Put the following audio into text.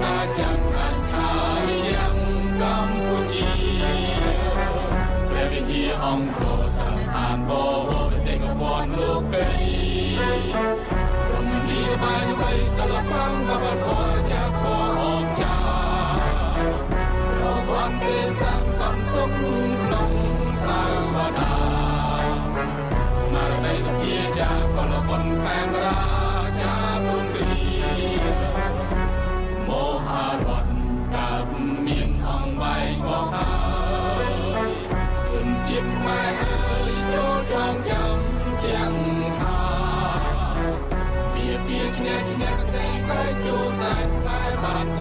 ណាចាំងអច្ឆរិយ៉ាងកម្ពុជាព្រះវិហារអង្គរសន្តានបវរប្រទេសកពន់លោកកៃរមណីយបាយបីសិល្បៈបបធរយ៉ាខោអស្ចារ្យរវ័នទេសៈកំទុកក្នុងសាវតាស្មារតីសភាចាកលបុនកាមរាចាពុនរីមហារដ្ឋកើតមានអង្គបែងកង